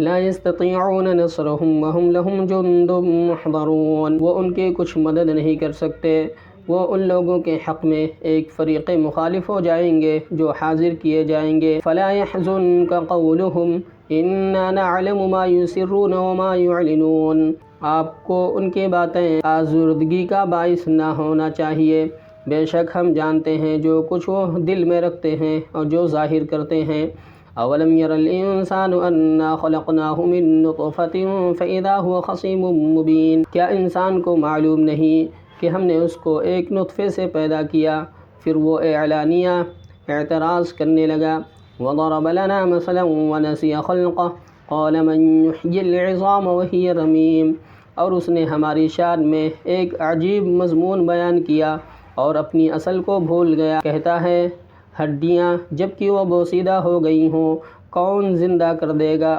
ला यस्ततीऊन नस्रहुम वहुम लहुम जुंदुम मुहदरून। वो उनकी कुछ मदद नहीं कर सकते, वो उन लोगों के हक़ में एक फ़रीक़ मुखालिफ हो जाएंगे जो हाजिर किए जाएंगे। फ़ला यहज़ुनका क़ौलुहुम इन्ना नअलमु मा युसिर्रून व मा युअलिनून। आपको उनकी बातें आज़ुर्दगी का बाइस ना होना चाहिए, बेशक हम जानते हैं जो कुछ वो दिल में रखते हैं और जो ज़ाहिर करते हैं। अवलम यरल इंसानु अन्ना खलक़नाहु मिन नुतफ़तिन फ़इज़ा हुवा ख़सीमुम मुबीन। क्या इंसान को मालूम नहीं कि हमने उसको एक नुतफ़े से पैदा किया, फिर वो एलानिया एतराज़ करने लगा। वज़रब लना मसलन वनसिया ख़ल्क़ह क़ाल मन युह्यिल इज़ाम वहिय रमीम। और उसने हमारी शान में एक अजीब मज़मून बयान किया और अपनी असल को भूल गया। कहता है हड्डियाँ जबकि वो बोसीदा हो गई हों, कौन ज़िंदा कर देगा।